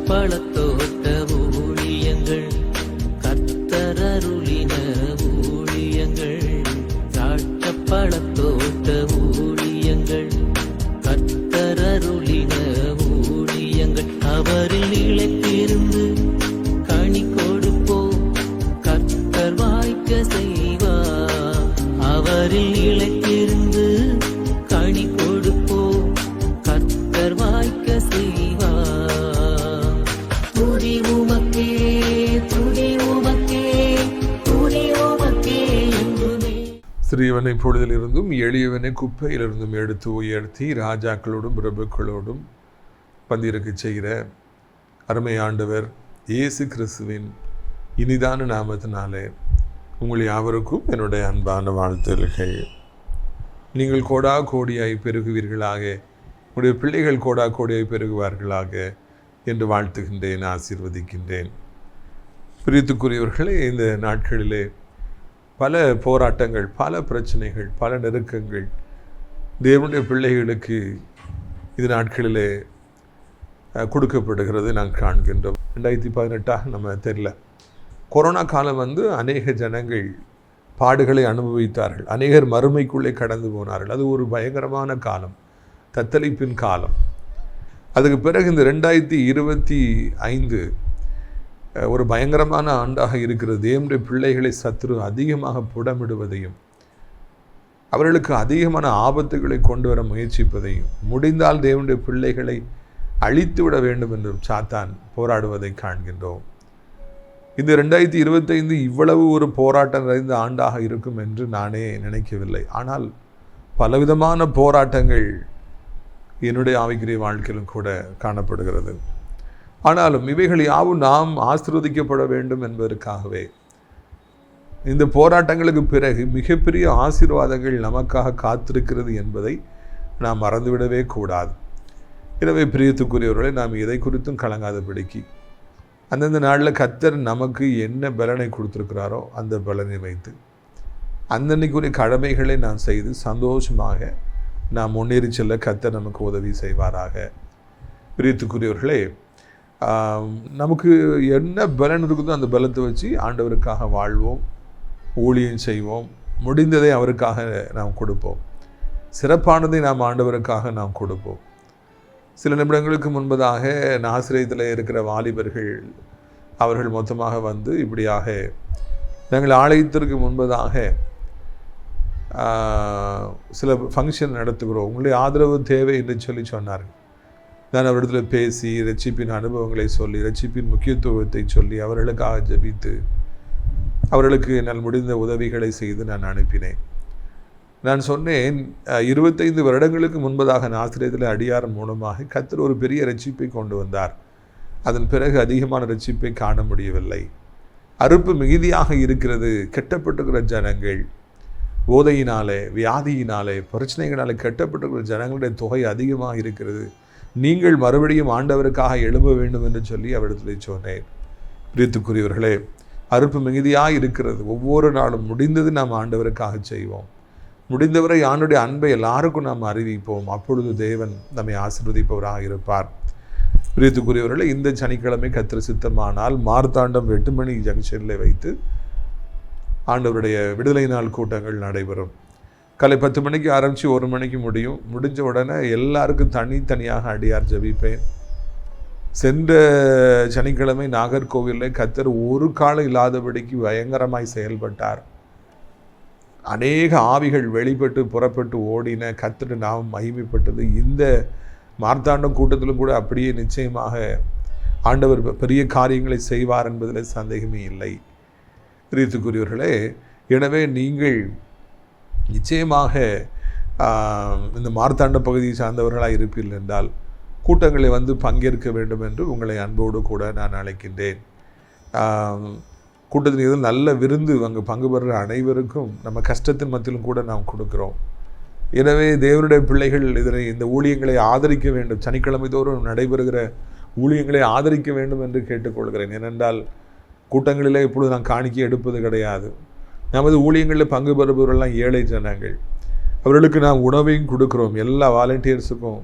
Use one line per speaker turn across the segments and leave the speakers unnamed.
பழத்தோட்ட ஊழியங்கள், கர்த்தரருளின ஊழியங்கள், திராட்சை பழத்தோட்ட ஊழியங்கள், கர்த்தரருளின ஊழியங்கள். அவரில் நிலைத்திருந்து கனி கொடுப்போம், கர்த்தர் வாய்க்க செய்வார். அவரில் நிலைத்திருந்து கனி கொடுப்போம், கர்த்தர் வாய்க்க செய்வார். துதி உமக்கே, துதி உமக்கே, துதி உமக்கே என்றுமே.
சிறியவனை பொழுதிலிருந்தும் எளியவனை குப்பையிலிருந்தும் எடுத்து உயர்த்தி ராஜாக்களோடும் பிரபுக்களோடும் பந்திருக்க செய்கிற அருமை ஆண்டவர் இயேசு கிறிஸ்துவின் இனிதான நாமத்தினாலே உங்கள் யாவருக்கும் என்னுடைய அன்பான வாழ்த்துகள். நீங்கள் கோடா கோடியாய் பெருகுவீர்களாக, உங்களுடைய பிள்ளைகள் கோடா கோடியாய் பெருகுவார்களாக என்று வாழ்த்துகின்றேன், ஆசீர்வதிக்கின்றேன். பிரியத்துக்குரியவர்களே, இந்த நாட்களிலே பல போராட்டங்கள், பல பிரச்சனைகள், பல நெருக்கங்கள் தேவனுடைய பிள்ளைகளுக்கு இது நாட்களிலே கொடுக்கப்படுகிறது நாம் காண்கின்றோம். 2018 நம்ம தெரியல, கொரோனா காலம் அநேக ஜனங்கள் பாடுகளை அனுபவித்தார்கள், அநேகர் மறுமைக்குள்ளே கடந்து போனார்கள். அது ஒரு பயங்கரமான காலம், தத்தளிப்பின் காலம். அதுக்கு பிறகு இந்த 2025 ஒரு பயங்கரமான ஆண்டாக இருக்கிறது. தேவனுடைய பிள்ளைகளை சத்துரு அதிகமாக புடமிடுவதையும் அவர்களுக்கு அதிகமான ஆபத்துகளை கொண்டு வர முயற்சிப்பதையும், முடிந்தால் தேவனுடைய பிள்ளைகளை அழித்து விட வேண்டும் என்றும் சாத்தான் போராடுவதை காண்கின்றோம். இந்த 2025 இவ்வளவு ஒரு போராட்டம் நிறைந்த ஆண்டாக இருக்கும் என்று நானே நினைக்கவில்லை. ஆனால் பலவிதமான போராட்டங்கள் என்னுடைய ஆவிக்குரிய வாழ்க்கையிலும் கூட காணப்படுகிறது. ஆனாலும் இவைகள் யாவும் நாம் ஆசீர்வதிக்கப்பட வேண்டும் என்பதற்காகவே இந்த போராட்டங்களுக்கு பிறகு மிகப்பெரிய ஆசீர்வாதங்கள் நமக்காக காத்திருக்கிறது என்பதை நாம் மறந்துவிடவே கூடாது. எனவே பிரியத்துக்குரியவர்களை, நாம் எதை குறித்தும் கலங்காதபடிக்கு அந்தந்த நாளில் கர்த்தர் நமக்கு என்ன பலனை கொடுத்துருக்கிறாரோ அந்த பலனை வைத்து அந்தன்னைக்குரிய கடமைகளை நாம் செய்து சந்தோஷமாக நாம் முன்னேறி செல்ல கர்த்தர் நமக்கு உதவி செய்வாராக. பிரியத்துக்குரியவர்களே, நமக்கு என்ன பலன் இருக்குதோ அந்த பலத்தை வச்சு ஆண்டவருக்காக வாழ்வோம், ஊழியம் செய்வோம், முடிந்ததை அவருக்காக நாம் கொடுப்போம், சிறப்பானதை நாம் ஆண்டவருக்காக நாம் கொடுப்போம். சில நிமிடங்களுக்கு முன்பதாக நாசிரியத்தில் இருக்கிற வாலிபர்கள் அவர்கள் மொத்தமாக இப்படியாக நாங்கள் ஆலயத்திற்கு முன்பதாக சில ஃபங்க்ஷன் நடத்துகிறோம், உங்களுடைய ஆதரவு தேவை என்று சொன்னார்கள். நான் அவரிடத்தில் பேசி ரட்சிப்பின் அனுபவங்களை சொல்லி, ரட்சிப்பின் முக்கியத்துவத்தை சொல்லி, அவர்களுக்காக ஜெபித்து அவர்களுக்கு என்னால் முடிந்த உதவிகளை செய்து நான் அனுப்பினேன். நான் சொன்னேன், 25 வருடங்களுக்கு முன்பதாக ஆசிரியத்தில் அடியார் மூலமாக கர்த்தர் ஒரு பெரிய ரட்சிப்பை கொண்டு வந்தார். அதன் பிறகு அதிகமான ரட்சிப்பை காண முடியவில்லை. அறுப்பு மிகுதியாக இருக்கிறது. கெட்டப்பட்டிருக்கிற ஜனங்கள், போதையினாலே, வியாதியினாலே, பிரச்சனைகளாலே கெட்டப்பட்டிருக்கிற ஜனங்களுடைய தொகை அதிகமாக இருக்கிறது. நீங்கள் மறுபடியும் ஆண்டவருக்காக எழும்ப வேண்டும் என்று சொல்லி அவரிடத்தில் சொன்னேன். பிரியத்துக்குரியவர்களே, அறுப்பு மிகுதியாக இருக்கிறது. ஒவ்வொரு நாளும் முடிந்தது நாம் ஆண்டவருக்காக செய்வோம். முடிந்தவரை ஆண்டுடைய அன்பை எல்லாருக்கும் நாம் அறிவிப்போம். அப்பொழுது தேவன் நம்மை ஆசீர்வதிப்பவராக இருப்பார். பிரியத்துக்குரியவர்களே, இந்த சனிக்கிழமை கர்த்தர் சித்தமானால் மார்த்தாண்டம் 8 மணி ஜங்ஷனில் வைத்து ஆண்டவருடைய விடுதலை நாள் கூட்டங்கள் நடைபெறும். காலை 10 மணிக்கு ஆரம்பித்து 1 மணிக்கு முடியும். முடிஞ்ச உடனே எல்லாருக்கும் தனித்தனியாக அடியார் ஜெபிப்பேன். சென்ற சனிக்கிழமை நாகர்கோவிலில் கர்த்தர் ஒரு காலம் இல்லாதபடிக்கு பயங்கரமாய் செயல்பட்டார். அநேக ஆவிகள் வெளிப்பட்டு புறப்பட்டு ஓடின. கர்த்தர் நாமம் மகிமைப்பட்டது. இந்த மார்த்தாண்டம் கூட்டத்திலும் கூட அப்படியே நிச்சயமாக ஆண்டவர் பெரிய காரியங்களை செய்வார் என்பதில் சந்தேகமே இல்லை. பிரியத்துக்குரியவர்களே, எனவே நீங்கள் நிச்சயமாக இந்த மார்த்தாண்ட பகுதியை சார்ந்தவர்களாக இருப்பீர்கள் என்றால் கூட்டங்களை பங்கேற்க வேண்டும் என்று உங்களை அன்போடு கூட நான் அழைக்கின்றேன். கூட்டத்தின் இதில் நல்ல விருந்து அங்கே பங்கு பெறுற அனைவருக்கும் நம்ம கஷ்டத்தின் மத்தியிலும் கூட நாம் கொடுக்குறோம். எனவே தேவனுடைய பிள்ளைகள் இந்த ஊழியங்களை ஆதரிக்க வேண்டும். சனிக்கிழமை தோறும் நடைபெறுகிற ஊழியங்களை ஆதரிக்க வேண்டும் என்று கேட்டுக்கொள்கிறேன். ஏனென்றால் கூட்டங்களிலே இப்பொழுது நான் காணிக்கை எடுப்பது கிடையாது. நமது ஊழியங்களில் பங்கு பெறுபவர்கள்லாம் ஏழை ஜனங்கள். அவர்களுக்கு நாம் உணவையும் கொடுக்குறோம். எல்லா வாலண்டியர்ஸுக்கும்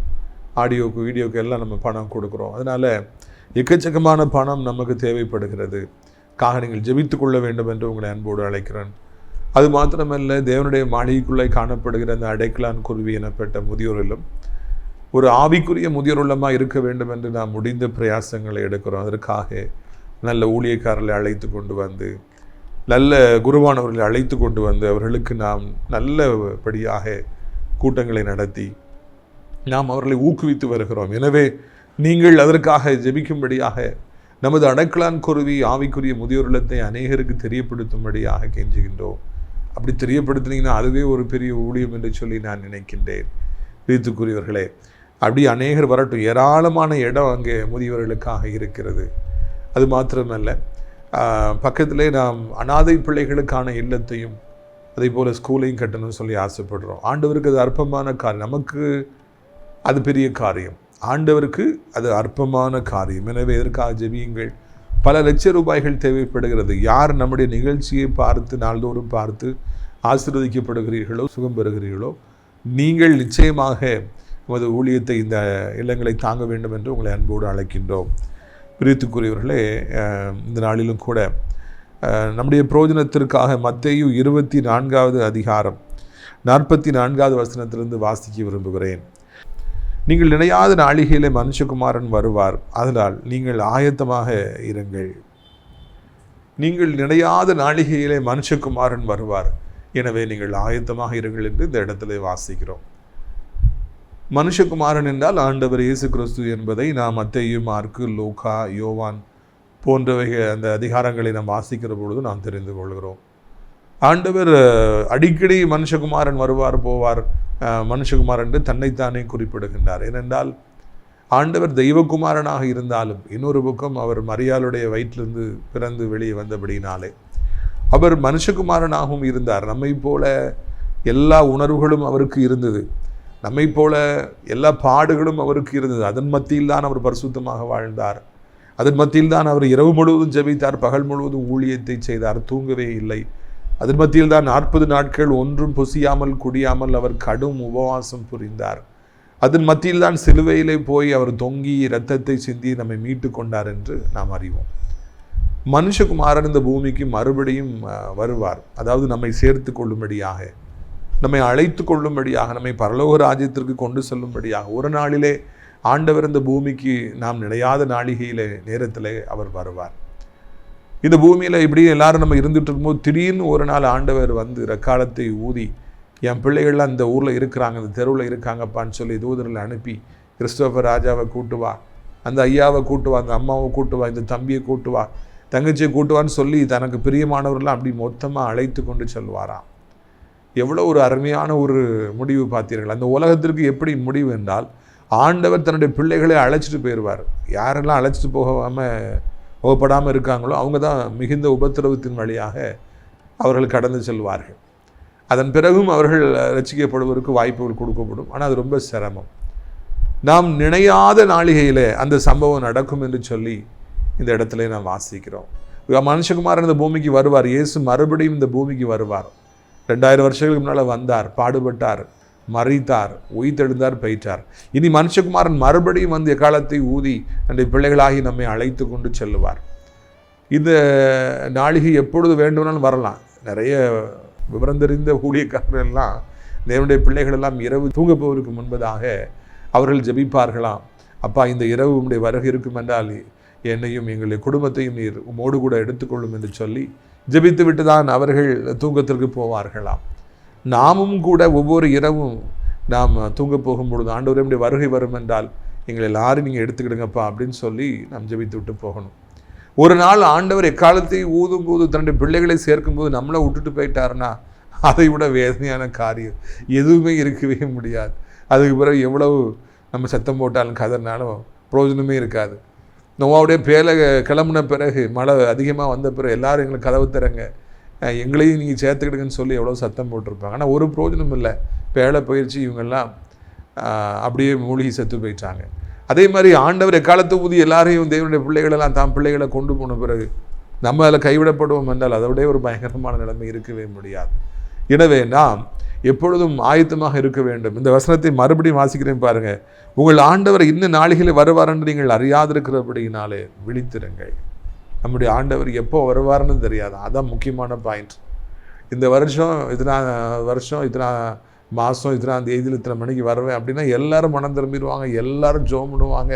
ஆடியோக்கு வீடியோக்கு எல்லாம் நம்ம பணம் கொடுக்குறோம். அதனால் எக்கச்சக்கமான பணம் நமக்கு தேவைப்படுகிறது. நீங்கள் ஜெபித்து கொள்ள வேண்டும் என்று உங்களை அன்போடு அழைக்கிறேன். அது மாத்திரமல்ல, தேவனுடைய மாளிகைக்குள்ளே காணப்படுகிற அந்த அடைக்கலான் குருவி எனப்பட்ட முதியோரிலும் ஒரு ஆவிக்குரிய முதியோருள்ளமாக இருக்க வேண்டும் என்று நாம் முடிந்த பிரயாசங்களை எடுக்கிறோம். அதற்காக நல்ல ஊழியக்காரர்களை அழைத்து கொண்டு வந்து, நல்ல குருவானவர்களை அழைத்து கொண்டு வந்து அவர்களுக்கு நாம் நல்லபடியாக கூட்டங்களை நடத்தி நாம் அவர்களை ஊக்குவித்து வருகிறோம். எனவே நீங்கள் அதற்காக ஜெபிக்கும்படியாக நமது அடைக்கலான் குருவி ஆவிக்குரிய முதியோர் இல்லத்தை அநேகருக்கு தெரியப்படுத்தும்படியாக கெஞ்சுகின்றோம். அப்படி தெரியப்படுத்தினீங்கன்னா அதுவே ஒரு பெரிய ஊழியம் என்று சொல்லி நான் நினைக்கின்றேன். வீட்டுக்குரியவர்களே, அப்படி அநேகர் வரட்டும். ஏராளமான இடம் அங்கே முதியவர்களுக்காக இருக்கிறது. அது மாத்திரமல்ல, பக்கத்திலே நாம் அனாதை பிள்ளைகளுக்கான இல்லத்தையும் அதே போல் ஸ்கூலையும் கட்டணும்னு சொல்லி ஆசைப்படுறோம். ஆண்டவருக்கு அது அற்பமான காரியம், நமக்கு அது பெரிய காரியம். ஆண்டவருக்கு அது அற்பமான காரியம். எனவே இதற்காக ஜெபியுங்கள். பல லட்ச ரூபாய்கள் தேவைப்படுகிறது. யார் நம்முடைய நிகழ்ச்சியை பார்த்து நாள்தோறும் பார்த்து ஆசீர்வதிக்கப்படுகிறீர்களோ, சுகம் பெறுகிறீர்களோ, நீங்கள் நிச்சயமாக நமது ஊழியத்தை, இந்த இல்லங்களை தாங்க வேண்டும் என்று உங்களை அன்போடு அழைக்கின்றோம். பிரியத்துக்குரியவர்களே, இந்த நாளிலும் கூட நம்முடைய பிரயோஜனத்திற்காக மத்தேயு 24வது அதிகாரம் 44வது வசனத்திலிருந்து வாசிக்க விரும்புகிறேன். நீங்கள் நினையாத நாளிகையிலே மனுஷகுமாரன் வருவார், அதனால் நீங்கள் ஆயத்தமாக இருங்கள். நீங்கள் நினையாத நாளிகையிலே மனுஷகுமாரன் வருவார், எனவே நீங்கள் ஆயத்தமாக இருங்கள் என்று இந்த இடத்துல வாசிக்கிறோம். மனுஷகுமாரன் என்றால் ஆண்டவர் இயேசு கிறிஸ்து என்பதை நாம் மத்தேயு, மார்க்கு, லூக்கா, யோவான் போன்றவைகள் அந்த அதிகாரங்களை நாம் வாசிக்கிற பொழுது நாம் தெரிந்து கொள்கிறோம். ஆண்டவர் அடிக்கடி மனுஷகுமாரன் வருவார் போவார், மனுஷகுமாரன் என்று தன்னைத்தானே குறிப்பிடுகின்றார். ஏனென்றால் ஆண்டவர் தெய்வகுமாரனாக இருந்தாலும் இன்னொரு பக்கம் அவர் மரியாளுடைய வயிற்றிலிருந்து பிறந்து வெளியே வந்தபடினாலே அவர் மனுஷகுமாரனாகவும் இருந்தார். நம்மை போல எல்லா உணர்வுகளும் அவருக்கு இருந்தது, நம்மை போல எல்லா பாடுகளும் அவருக்கு இருந்தது. அதன் மத்தியில் தான் அவர் பரிசுத்தமாக வாழ்ந்தார். அதன் மத்தியில் தான் அவர் இரவு முழுவதும் ஜெபித்தார், பகல் முழுவதும் ஊழியத்தை செய்தார், தூங்கவே இல்லை. அதன் மத்தியில் தான் 40 நாட்கள் ஒன்றும் புசியாமல் குடியாமல் அவர் கடும் உபவாசம் புரிந்தார். அதன் மத்தியில் தான் சிலுவையிலே போய் அவர் தொங்கி இரத்தத்தை சிந்தி நம்மை மீட்டு கொண்டார் என்று நாம் அறிவோம். மனுஷகுமாரன் இந்த பூமிக்கு மறுபடியும் வருவார், அதாவது நம்மை சேர்த்து கொள்ளும்படியாக, நம்மை அழைத்து கொள்ளும்படியாக, நம்மை பரலோக ராஜ்யத்திற்கு கொண்டு செல்லும்படியாக ஒரு நாளிலே ஆண்டவர் இந்த பூமிக்கு நாம் நினையாத நாளிகையிலே நேரத்திலே அவர் வருவார். இந்த பூமியில் இப்படி எல்லாரும் நம்ம இருந்துட்டு இருக்கும்போது திடீர்னு ஒரு நாள் ஆண்டவர் வந்து ரெக்காலத்தை ஊதி, என் பிள்ளைகள்லாம் இந்த ஊரில் இருக்கிறாங்க, இந்த தெருவில் இருக்காங்கப்பான்னு சொல்லி தூதர்களை அனுப்பி, கிறிஸ்டோபர் ராஜாவை கூட்டுவா, அந்த ஐயாவை கூட்டுவா, அந்த அம்மாவை கூட்டுவா, இந்த தம்பியை கூட்டுவா, தங்கச்சியை கூட்டுவான்னு சொல்லி தனக்கு பிரியமானவர்கள்லாம் அப்படி மொத்தமாக அழைத்து கொண்டு செல்வாராம். எவ்வளோ ஒரு அருமையான ஒரு முடிவு பார்த்தீர்கள். அந்த உலகத்திற்கு எப்படி முடிவு என்றால், ஆண்டவர் தன்னுடைய பிள்ளைகளை அழைச்சிட்டு போயிடுவார். யாரெல்லாம் அழைச்சிட்டு போகப்படாமல் இருக்காங்களோ அவங்க தான் மிகுந்த உபத்திரவத்தின் வழியாக அவர்கள் கடந்து செல்வார்கள். அதன் பிறகும் அவர்கள் ரட்சிக்கப்படுவதற்கு வாய்ப்புகள் கொடுக்கப்படும். ஆனால் அது ரொம்ப சிரமம். நாம் நினையாத நாளிகையில் அந்த சம்பவம் நடக்கும் என்று சொல்லி இந்த இடத்துல நாம் வாசிக்கிறோம். மனுஷகுமாரன் இந்த பூமிக்கு வருவார். இயேசு மறுபடியும் இந்த பூமிக்கு வருவார். 2000 வருஷங்களுக்கு முன்னால் வந்தார், பாடுபட்டார், மறித்தார், உயிர்த்தெழுந்தார், போயிட்டார். இனி மனுஷகுமாரன் மறுபடியும் வந்து எக்காலத்தை ஊதி நம்முடைய பிள்ளைகளாகி நம்மை அழைத்து கொண்டு செல்லுவார். இந்த நாளிகை எப்பொழுது வேண்டுமானாலும் வரலாம். நிறைய விவரம் தெரிந்த ஊழியக்காரர்கள் எல்லாம், தேவனுடைய பிள்ளைகள் எல்லாம் இரவு தூங்க போவதற்கு முன்பதாக அவர்கள் ஜெபிப்பார்களாம், அப்பா இந்த இரவு உம்முடைய வருகை இருக்கும் என்றால் என்னையும் எங்களுடைய குடும்பத்தையும் நீர் உம்மோடு கூட எடுத்துக்கொள்ளும் என்று சொல்லி ஜெபித்து விட்டு தான் அவர்கள் தூங்கத்திற்கு போவார்களாம். நாமும் கூட ஒவ்வொரு இரவும் நாம் தூங்க போகும்பொழுது, ஆண்டவரே உம்முடைய வருகை வரும் என்றால் எங்களை எல்லாரும் நீங்கள் எடுத்துக்கிடுங்கப்பா அப்படின்னு சொல்லி நாம் ஜெபித்து விட்டு போகணும். ஒரு நாள் ஆண்டவர் எக்காலத்தை ஊதும் போது தன்னுடைய பிள்ளைகளை சேர்க்கும்போது நம்மளை விட்டுட்டு போயிட்டாருன்னா அதை விட வேதனையான காரியம் எதுவுமே இருக்கவே முடியாது. அதுக்கு பிறகு எவ்வளவு நம்ம சத்தம் போட்டாலும் கதறினாலும் பிரயோஜனமே இருக்காது. நோவாவுடைய பேலை கிளம்புன பிறகு, மழை அதிகமாக வந்த பிறகு எல்லாரும் எங்களுக்கு கதவு தரங்க, எங்களையும் நீங்கள் சேர்த்துக்கிடுங்கன்னு சொல்லி எவ்வளோ சத்தம் போட்டிருப்பாங்க. ஆனால் ஒரு பிரயோஜனம் இல்லை. பேலை பயிற்சி இவங்கெல்லாம் அப்படியே மூழ்கி செத்து போயிட்டாங்க. அதே மாதிரி ஆண்டவர் எக்காலத்து ஊதி எல்லாரையும் தேவனுடைய பிள்ளைகளெல்லாம் தாம் பிள்ளைகளை கொண்டு போன பிறகு நம்ம அதில் கைவிடப்படுவோம் என்றால் அதை விட ஒரு பயங்கரமான நிலைமை இருக்கவே முடியாது. எனவே நாம் எப்பொழுதும் ஆயத்தமாக இருக்க வேண்டும். இந்த வசனத்தை மறுபடியும் வாசிக்கிறேன் பாருங்கள். உங்கள் ஆண்டவர் இன்ன நாளிகளில் வருவார் என்று நீங்கள் அறியாதிருக்கிறபடியினாலே விழித்திருங்கள். நம்முடைய ஆண்டவர் எப்போ வருவார்னு தெரியாது. அதான் முக்கியமான பாயிண்ட். இந்த வருஷம் இத்தனை மாதம் இத்தனாம் தேதியில் இத்தனை மணிக்கு வருவேன் அப்படின்னா எல்லாரும் மனம் திரும்பிடுவாங்க, எல்லாரும் ஜெபம் பண்ணுவாங்க,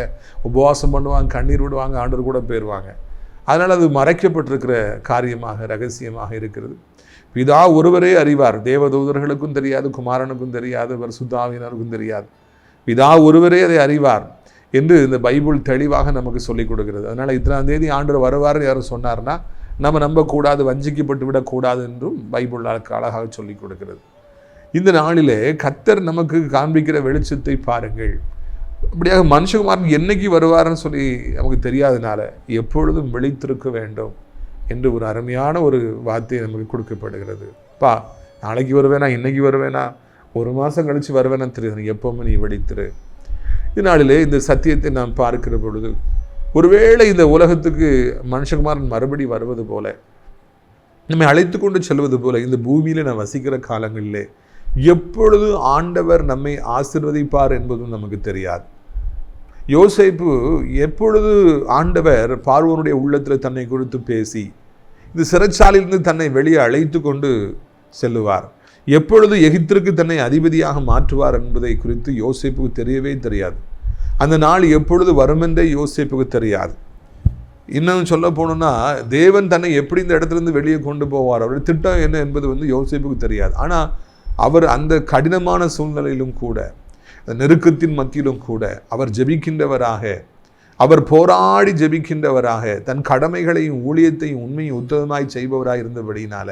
உபவாசம் பண்ணுவாங்க, கண்ணீர் விடுவாங்க, ஆண்டவர் கூட போயிடுவாங்க. அதனால் அது மறைக்கப்பட்டிருக்கிற காரியமாக ரகசியமாக இருக்கிறது. பிதா ஒருவரே அறிவார். தேவதூதர்களுக்கும் தெரியாது, குமாரனுக்கும் தெரியாது, பரிசுத்த ஆவியானவருக்கும் தெரியாது. பிதா ஒருவரே அதை அறிவார் என்று இந்த பைபிள் தெளிவாக நமக்கு சொல்லிக் கொடுக்கிறது. அதனால் இத்தனாம் தேதி ஆண்டவர் வருவார் யாரும் சொன்னார்னா நம்ம நம்பக்கூடாது, வஞ்சிக்கப்பட்டு விடக்கூடாது என்றும் பைபிள் அழகாக சொல்லிக் கொடுக்கிறது. இந்த நாளிலே கர்த்தர் நமக்கு காண்பிக்கிற வெளிச்சத்தை பாருங்கள். அப்படியாக மனுஷகுமாரன் என்னைக்கு வருவார்னு சொல்லி நமக்கு தெரியாதனால எப்பொழுதும் விழித்திருக்க வேண்டும் என்று ஒரு அருமையான ஒரு வார்த்தை நமக்கு கொடுக்கப்படுகிறது. நாளைக்கு வருவேனா, இன்னைக்கு வருவேனா, ஒரு மாதம் கழித்து வருவேனா தெரியாது, எப்பவுமே நீ விழித்திரு. இதனாலே இந்த சத்தியத்தை நாம் பார்க்கிற பொழுது ஒருவேளை இந்த உலகத்துக்கு மனுஷகுமாரன் மறுபடி வருவது போல, நம்மை அழைத்து கொண்டு செல்வது போல இந்த பூமியில் நான் வசிக்கிற காலங்களிலே எப்பொழுது ஆண்டவர் நம்மை ஆசீர்வதிப்பார் என்பதும் நமக்கு தெரியாது. யோசேப்பு எப்பொழுது ஆண்டவர் பார்வோனுடைய உள்ளத்தில் தன்னை குறித்து பேசி இந்த சிறைச்சாலையிலிருந்து தன்னை வெளியே அழைத்து கொண்டு செல்லுவார், எப்பொழுது எகிப்திற்கு தன்னை அதிபதியாக மாற்றுவார் என்பதை குறித்து யோசேப்புக்கு தெரியவே தெரியாது. அந்த நாள் எப்பொழுது வருமென்றே யோசேப்புக்கு தெரியாது. இன்னும் சொல்ல போனோம்னா தேவன் தன்னை எப்படி இந்த இடத்துலேருந்து வெளியே கொண்டு போவார், அவருடைய திட்டம் என்ன என்பது யோசேப்புக்கு தெரியாது. ஆனால் அவர் அந்த கடினமான சூழ்நிலையிலும் கூட, நெருக்கத்தின் மத்தியிலும் கூட அவர் ஜெபிக்கின்றவராக, அவர் போராடி ஜெபிக்கின்றவராக, தன் கடமைகளையும் ஊழியத்தையும் உண்மையும் உத்தமமாய் செய்பவராக இருந்தபடினால,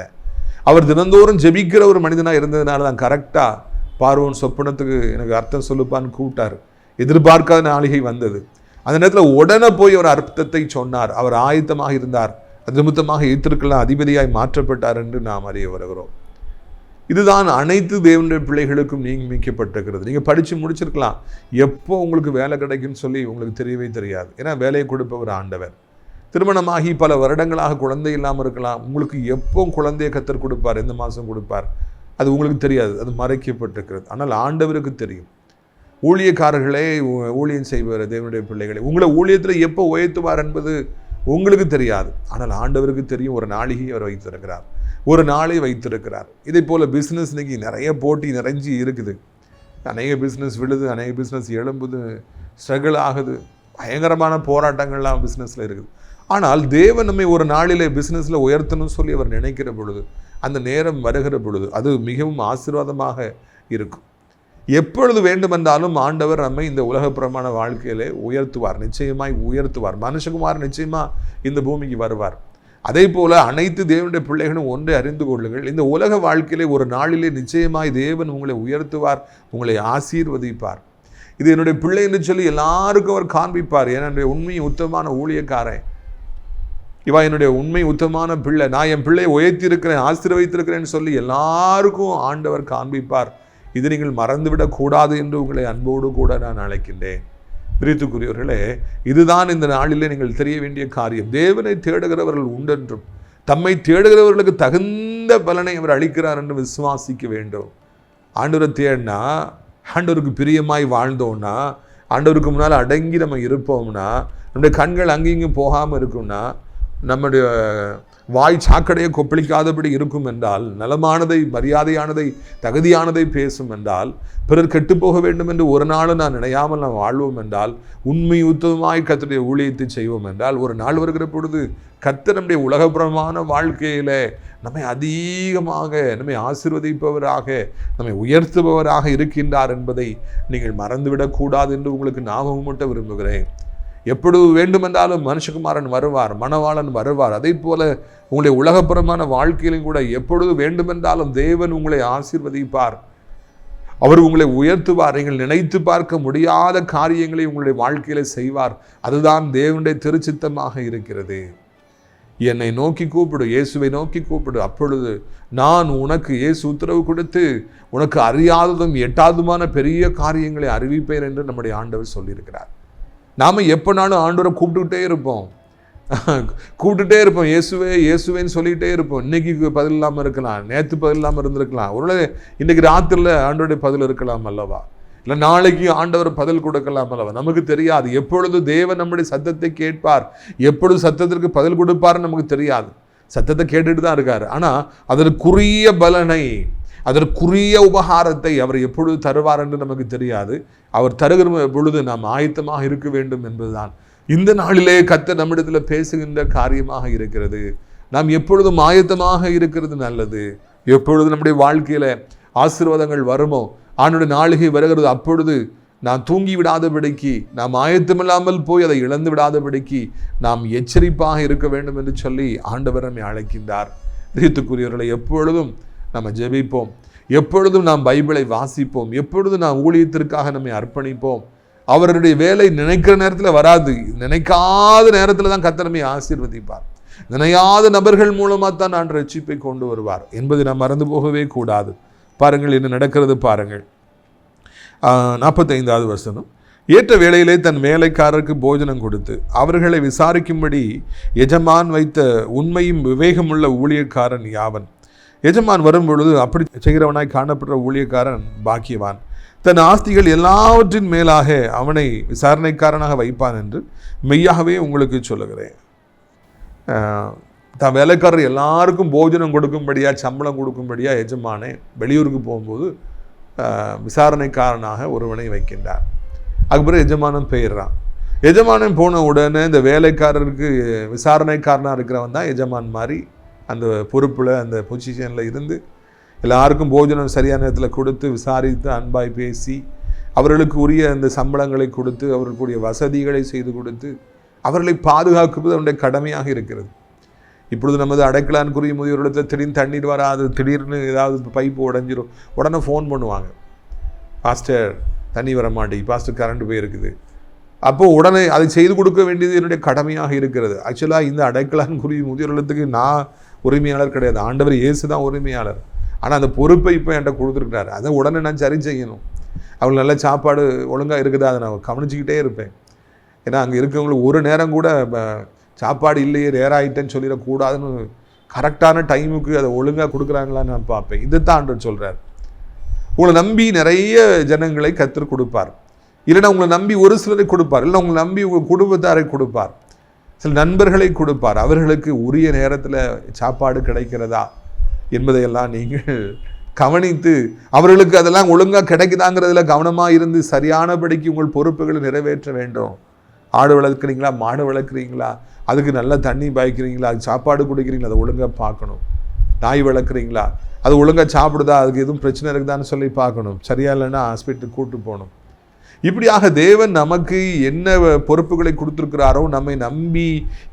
அவர் தினந்தோறும் ஜெபிக்கிற ஒரு மனிதனாக இருந்ததுனால தான் கரெக்டாக பார்வோன் சொப்பனத்துக்கு எனக்கு அர்த்தம் சொல்லுப்பான்னு கூப்பிட்டார். எதிர்பார்க்காத நாளிகை வந்தது. அந்த நேரத்தில் உடனே போய் ஒரு அர்த்தத்தை சொன்னார். அவர் ஆயத்தமாக இருந்தார். அது நிமித்தமாக எகிப்திற்கெல்லாம் அதிபதியாய் மாற்றப்பட்டார் என்று நாம் அறிய வருகிறோம். இதுதான் அனைத்து தேவனுடைய பிள்ளைகளுக்கும் நியமிக்கப்பட்டிருக்கிறது. நீங்கள் படித்து முடிச்சிருக்கலாம், எப்போ உங்களுக்கு வேலை கிடைக்குன்னு சொல்லி உங்களுக்கு தெரியவே தெரியாது. ஏன்னா வேலையை கொடுப்பவர் ஆண்டவர். திருமணமாகி பல வருடங்களாக குழந்தை இல்லாமல் இருக்கலாம், உங்களுக்கு எப்போ குழந்தையை கர்த்தர் கொடுப்பார், எந்த மாதம் கொடுப்பார், அது உங்களுக்கு தெரியாது, அது மறைக்கப்பட்டிருக்கிறது. ஆனால் ஆண்டவருக்கு தெரியும். ஊழியக்காரர்களே, ஊழியம் செய்வார் தேவனுடைய பிள்ளைகளை, உங்களை ஊழியத்தில் எப்போ உயர்த்துவார் என்பது உங்களுக்கு தெரியாது. ஆனால் ஆண்டவருக்கு தெரியும். ஒரு நாளிகை அவர் வைத்திருக்கிறார், ஒரு நாளை வைத்திருக்கிறார். இதே போல் பிஸ்னஸ் இன்னைக்கு நிறைய போட்டி நிறைஞ்சி இருக்குது. அநேக பிஸ்னஸ் விழுது, அநேக பிஸ்னஸ் எழும்புது, ஸ்ட்ரகிள் ஆகுது, பயங்கரமான போராட்டங்கள்லாம் பிஸ்னஸில் இருக்குது. ஆனால் தேவன் நம்மை ஒரு நாளிலே பிஸ்னஸில் உயர்த்தணும்னு சொல்லி அவர் நினைக்கிற பொழுது, அந்த நேரம் வருகிற பொழுது அது மிகவும் ஆசீர்வாதமாக இருக்கும். எப்பொழுது வேண்டுமென்றாலும் ஆண்டவர் நம்மை இந்த உலகப்புறமான வாழ்க்கையிலே உயர்த்துவார், நிச்சயமாய் உயர்த்துவார். மனுஷகுமார் நிச்சயமாக இந்த பூமிக்கு வருவார். அதே போல அனைத்து தேவனுடைய பிள்ளைகளும் ஒன்றை அறிந்து கொள்ளுங்கள், இந்த உலக வாழ்க்கையிலே ஒரு நாளிலே நிச்சயமாய் தேவன் உங்களை உயர்த்துவார், உங்களை ஆசீர்வதிப்பார். இது என்னுடைய பிள்ளை என்று சொல்லி எல்லாருக்கும் அவர் காண்பிப்பார். என்னுடைய உண்மை உத்தமமான ஊழியக்காரன், இவா என்னுடைய உண்மை உத்தமமான பிள்ளை, நான் என் பிள்ளையை உயர்த்தியிருக்கிறேன், ஆசீர்வதித்திருக்கிறேன்னு சொல்லி எல்லாருக்கும் ஆண்டவர் காண்பிப்பார். இது நீங்கள் மறந்துவிடக்கூடாது என்று உங்களை அன்போடு கூட நான் அழைக்கின்றேன். பிரித்துக்குரியவர்களே, இதுதான் இந்த நாளிலே நீங்கள் தெரிய வேண்டிய காரியம். தேவனை தேடுகிறவர்கள் உண்டென்றும் தம்மை தேடுகிறவர்களுக்கு தகுந்த பலனை அவர் அளிக்கிறார் என்று விசுவாசிக்க வேண்டும். ஆண்டவரை தேடினா, ஆண்டவருக்கு பிரியமாய் வாழ்ந்தோம்னா, ஆண்டவருக்கு முன்னால் அடங்கி நம்ம இருப்போம்னா, நம்முடைய கண்கள் அங்கேயும் போகாமல் இருக்கும்னா, நம்முடைய வாய் சாக்கடையை கொப்பளிக்காதபடி இருக்கும் என்றால், நலமானதை, மரியாதையானதை, தகுதியானதை பேசும் என்றால், பிறர் கெட்டுப்போக வேண்டும் என்று ஒரு நாளும் நான் நினையாமல் நாம் வாழ்வோம் என்றால், உண்மை உத்தமமாய் கர்த்தருடைய ஊழியத்தை செய்வோம் என்றால், ஒரு நாள் வருகிற பொழுது கர்த்தர் நம்முடைய உலகப்புறமான வாழ்க்கையில நம்மை அதிகமாக நம்மை ஆசீர்வதிப்பவராக, நம்மை உயர்த்துபவராக இருக்கின்றார் என்பதை நீங்கள் மறந்துவிடக்கூடாது என்று உங்களுக்கு ஞாபகம் மட்டும் விரும்புகிறேன். எப்பொழுது வேண்டுமென்றாலும் மனுஷகுமாரன் வருவார், மணவாளன் வருவார். அதே போல உங்களுடைய உலகப்புறமான வாழ்க்கையிலும் கூட எப்பொழுது வேண்டுமென்றாலும் தேவன் உங்களை ஆசீர்வதிப்பார், அவர் உங்களை உயர்த்துவார். நீங்கள் நினைத்து பார்க்க முடியாத காரியங்களை உங்களுடைய வாழ்க்கையில செய்வார். அதுதான் தேவனுடைய திருச்சித்தமாக இருக்கிறது. என்னை நோக்கி கூப்பிடு, இயேசுவை நோக்கி கூப்பிடு, அப்பொழுது நான் உனக்கு இயேசு உத்தரவு கொடுத்து உனக்கு அறியாததும் எட்டாததுமான பெரிய காரியங்களை அறிவிப்பேன் என்று நம்முடைய ஆண்டவர் சொல்லியிருக்கிறார். நாம் எப்போனாலும் ஆண்டவரை கூப்பிட்டுக்கிட்டே இருப்போம், இயேசுவே இயேசுவேன்னு சொல்லிகிட்டே இருப்போம். இன்னைக்கு பதில் இல்லாமல் இருக்கலாம், நேற்று பதில் இல்லாமல் இருந்திருக்கலாம், ஒருவேளை இன்றைக்கு ராத்திரியில் ஆண்டவருடைய பதில் இருக்கலாம் அல்லவா? இல்லை நாளைக்கு ஆண்டவர் பதில் கொடுக்கலாம் அல்லவா, நமக்கு தெரியாது. எப்பொழுது தேவன் நம்முடைய சத்தத்தை கேட்பார், எப்பொழுது சத்தத்திற்கு பதில் கொடுப்பார்னு நமக்கு தெரியாது. சத்தத்தை கேட்டுட்டு தான் இருக்காரு. ஆனால் அதற்குரிய பலனை, அதற்குரிய உபகாரத்தை அவர் எப்பொழுது தருவார் என்று நமக்கு தெரியாது. அவர் தருகிற பொழுது நாம் ஆயத்தமாக இருக்க வேண்டும் என்பதுதான் இந்த நாளிலே கர்த்தர் நம்மிடத்தில் பேசுகின்ற காரியமாக இருக்கிறது. நாம் எப்பொழுதும் ஆயத்தமாக இருக்கிறது நல்லது. எப்பொழுது நம்முடைய வாழ்க்கையில ஆசீர்வாதங்கள் வருமோ, ஆண்டவருடைய நாளிகை வருகிறது, அப்பொழுது நாம் தூங்கி விடாதபடிக்கு, நாம் ஆயத்தமில்லாமல் போய் அதை இழந்து விடாதபடிக்கு நாம் எச்சரிப்பாக இருக்க வேண்டும் என்று சொல்லி ஆண்டவர் நம்மை அழைக்கின்றார். பிரியத்துக்குரியவர்களை, எப்பொழுதும் நம்ம ஜெபிப்போம், எப்பொழுதும் நாம் பைபிளை வாசிப்போம், எப்பொழுதும் நாம் ஊழியத்திற்காக நம்மை அர்ப்பணிப்போம். அவருடைய வேலை நினைக்கிற நேரத்தில் வராது, நினைக்காத நேரத்தில் தான் கர்த்தர் நம்மை ஆசீர்வதிப்பார். நினையாத நபர்கள் மூலமாக தான் நான் ரட்சிப்பை கொண்டு வருவார் என்பதை நாம் மறந்து போகவே கூடாது. பாருங்கள் என்ன நடக்கிறது பாருங்கள். 45வது வசனம். ஏற்ற வேளையிலே தன் வேலைக்காரருக்கு போஜனம் கொடுத்து அவர்களை விசாரிக்கும்படி எஜமான் வைத்த உண்மையும் விவேகமுள்ள ஊழியக்காரன் யாவன். எஜமான் வரும் பொழுது அப்படி செய்கிறவனாய் காணப்படுற ஊழியக்காரன் பாக்கியவான். தன் ஆஸ்திகள் எல்லாவற்றின் மேலாக அவனை விசாரணைக்காரனாக வைப்பான் என்று மெய்யாகவே உங்களுக்கு சொல்லுகிறேன். தான் வேலைக்காரர் எல்லாருக்கும் போஜனம் கொடுக்கும்படியா, சம்பளம் கொடுக்கும்படியா எஜமானே வெளியூருக்கு போகும்போது விசாரணைக்காரனாக ஒருவனை வைக்கின்றார். அதுக்கப்புறம் எஜமானம் பெயர்றான். எஜமானம் போன உடனே இந்த வேலைக்காரருக்கு விசாரணைக்காரனாக இருக்கிறவன் தான் எஜமான் மாதிரி அந்த பொறுப்பில், அந்த பொசிஷனில் இருந்து எல்லாருக்கும் போஜனம் சரியான நேரத்தில் கொடுத்து, விசாரித்து, அன்பாய் பேசி, அவர்களுக்கு உரிய அந்த சம்பளங்களை கொடுத்து, அவர்களுக்குரிய வசதிகளை செய்து கொடுத்து, அவர்களை பாதுகாக்குவது அவனுடைய கடமையாக இருக்கிறது. இப்பொழுது நமது அடைக்கலான்குரிய முதியோரிடத்தில் திடீர்னு தண்ணீர் வராது, திடீர்னு ஏதாவது பைப்பு உடஞ்சிரும், உடனே ஃபோன் பண்ணுவாங்க, பாஸ்டர் தண்ணி வர மாட்டேங்குது, பாஸ்டர் கரண்ட் போயிருக்குது. அப்போது உடனே அதை செய்து கொடுக்க வேண்டியது என்னுடைய கடமையாக இருக்கிறது. ஆக்சுவலாக இந்த அடைக்கலான்குரிய முதியோரிடத்துக்கு நான் உரிமையாளர் கிடையாது, ஆண்டவர் இயேசு தான் உரிமையாளர். ஆனால் அந்த பொறுப்பை இப்போ என்கிட்ட கொடுத்துருக்கிறாரு. அதை உடனே நான் சரி செய்யணும். அவங்களுக்கு நல்ல சாப்பாடு ஒழுங்காக இருக்குதா அதை நான் கவனிச்சிக்கிட்டே இருப்பேன். ஏன்னா அங்கே இருக்கவங்களுக்கு ஒரு நேரம் கூட சாப்பாடு இல்லையே, ரேராயிட்டேன்னு சொல்லிடக்கூடாதுன்னு கரெக்டான டைமுக்கு அதை ஒழுங்காக கொடுக்குறாங்களான்னு நான் பார்ப்பேன். இதைத்தான் ஆண்டவர் சொல்கிறார். உங்களை நம்பி நிறைய ஜனங்களை கர்த்தர் கொடுப்பார். இல்லைன்னா உங்களை நம்பி ஒரு சிலரை கொடுப்பார், இல்லை உங்களை நம்பி உங்கள் குடும்பத்தாரை கொடுப்பார், சில நண்பர்களை கொடுப்பார். அவர்களுக்கு உரிய நேரத்தில் சாப்பாடு கிடைக்கிறதா என்பதையெல்லாம் நீங்கள் கவனித்து அவர்களுக்கு அதெல்லாம் ஒழுங்காக கிடைக்குதாங்கிறதுல கவனமாக இருந்து சரியானபடிக்கு உங்கள் பொறுப்புகளை நிறைவேற்ற வேண்டும். ஆடு வளர்க்குறீங்களா, மாடு வளர்க்குறீங்களா, அதுக்கு நல்லா தண்ணி பாய்க்கிறீங்களா, அது சாப்பாடு கொடுக்குறீங்களா, அதை ஒழுங்காக பார்க்கணும். நாய் வளர்க்குறீங்களா, அது ஒழுங்காக சாப்பிடுதா, அதுக்கு எதுவும் பிரச்சனை இருக்குதான்னு சொல்லி பார்க்கணும். சரியா இல்லைன்னா ஹாஸ்பிட்டலுக்கு கூப்பிட்டு போகணும். இப்படியாக தேவன் நமக்கு என்ன பொறுப்புகளை கொடுத்துருக்கிறாரோ, நம்மை நம்பி